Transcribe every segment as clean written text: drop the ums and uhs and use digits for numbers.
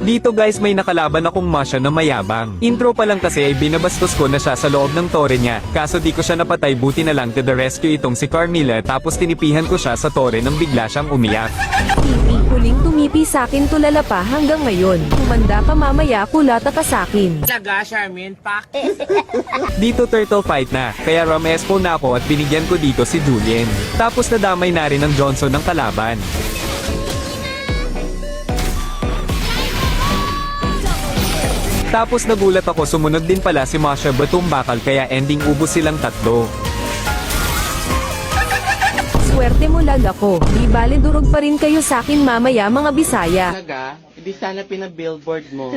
Dito guys may nakalaban akong Masha na mayabang. Intro pa lang kasi ay binabastos ko na siya sa loob ng tore niya. Kaso di ko siya napatay, buti na lang to the rescue itong si Carmilla, tapos tinipihan ko siya sa tore nang bigla siyang umiyak. Pipi, huling tumipi sakin tulala pa hanggang ngayon. Tumanda ka mamaya kulata ka sakin. Talaga, Charmin, pak. Dito turtle fight na, kaya Ramespo na ako at binigyan ko dito si Julien. Tapos nadamay na rin ng Johnson ng kalaban. Tapos nagulat ako, sumunod din pala si Masha Batumbakal, kaya ending ubos silang tatlo. Swerte mo lag ako. Di bale durog pa rin kayo sakin mamaya mga Bisaya. Talaga, hindi sana pinabillboard mo.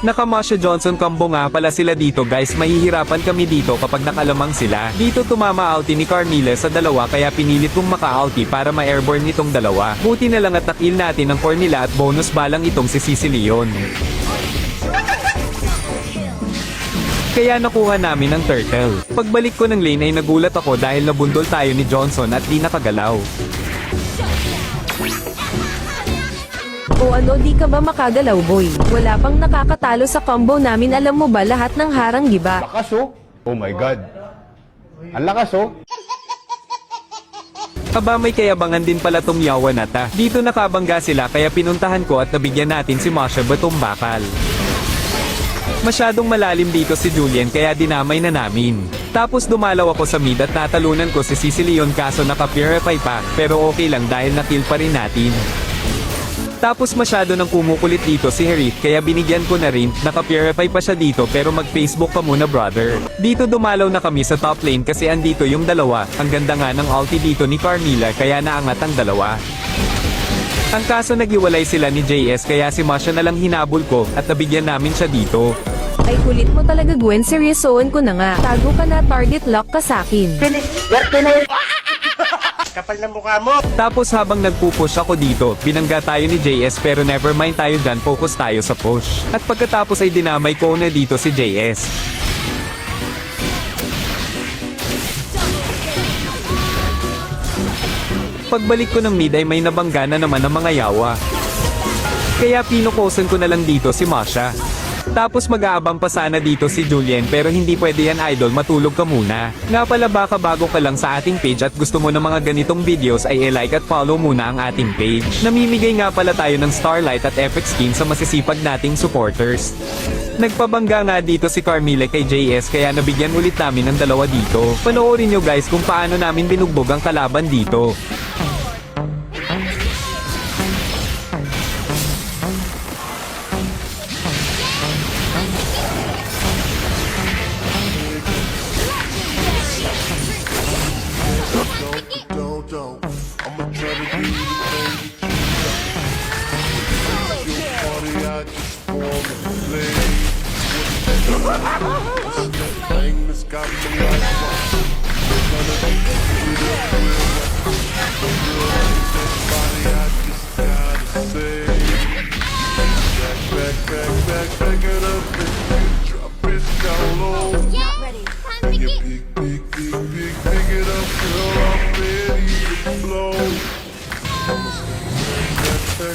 Naka-Masha Johnson combo nga pala sila dito guys, mahihirapan kami dito kapag nakalamang sila. Dito tumama ulti ni Carmilla sa dalawa, kaya pinilit kong maka-ulti para ma-airborne nitong dalawa. Buti na lang at nakil natin ang core nila at bonus balang itong si Sisi Leon. Kaya nakuha namin ang turtle. Pagbalik ko ng lane ay nagulat ako dahil nabundol tayo ni Johnson at di nakagalaw. O ano, di ka ba makagalaw boy? Wala pang nakakatalo sa combo namin, alam mo ba lahat ng harang giba? Lakas oh. Oh my God. Ang lakas oh. Aba may kayabangan din pala tong yawa na ta. Dito nakabangga sila kaya pinuntahan ko at nabigyan natin si Masha Batumbakal. Masyadong malalim dito si Julien kaya dinamay na namin. Tapos dumalaw ako sa mid at natalunan ko si Sisi Leon, kaso naka-purify pa, pero okay lang dahil na-kill pa rin natin. Tapos masyado nang kumukulit dito si Harith kaya binigyan ko na rin, naka-purify pa siya dito pero mag-Facebook ka muna brother. Dito dumalaw na kami sa top lane kasi andito yung dalawa, ang ganda nga ng ulti dito ni Carmilla kaya naangat ang dalawa. Ang kaso naghiwalay sila ni JS kaya si Masha na lang hinabol ko at nabigyan namin siya dito. Ay kulit mo talaga Gwen, seryosoan ko na nga. Tago ka na, target lock ka sakin. Kapal na mukha mo. Tapos habang nagpupush ako dito, binangga tayo ni JS pero never mind tayo dyan, focus tayo sa push. At pagkatapos ay dinamay ko na dito si JS. Pagbalik ko ng mid ay may nabangga na naman ng mga yawa. Kaya pinukosan ko na lang dito si Masha. Tapos mag-aabang pa sana dito si Julien pero hindi pwede yan idol, matulog ka muna. Nga pala baka bago ka lang sa ating page at gusto mo ng mga ganitong videos ay i-like at follow muna ang ating page. Namimigay nga pala tayo ng Starlight at FX skin sa masisipag nating supporters. Nagpabangga nga dito si Carmilla kay JS kaya nabigyan ulit namin ng dalawa dito. Panoorin nyo guys kung paano namin binugbog ang kalaban dito. I'ma try to do the thing that you party, I just wanna play. That thing that's got me like everybody, I just gotta say, back it up and drop it down low. Pick it up, girl, I'm ready to blow.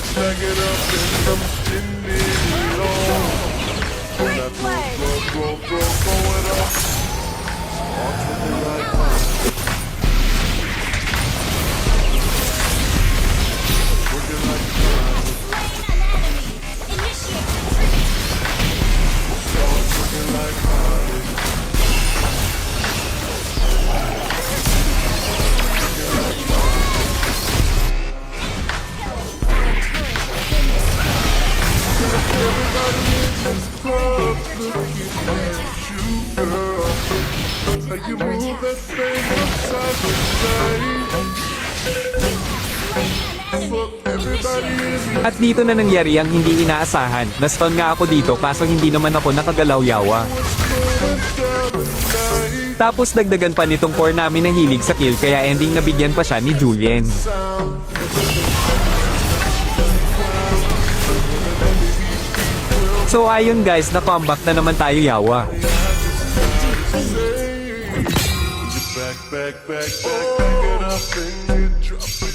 Back it up and I'm spinning it on. When I go it up. Walk with the right mind. Looking like mine. Looking like mine. Everybody in this club looking at you, girl. How you move that thing from side to side. Fuck everybody in At dito na nangyari ang hindi inaasahan. Na-stun nga ako dito kaso hindi naman ako nakagalaw yawa. Tapos dagdagan pa nitong core namin na hilig sa kill kaya ending nabigyan pa siya ni Julien. So ayun guys, na comeback na naman tayo yawa. back it up and you drop it.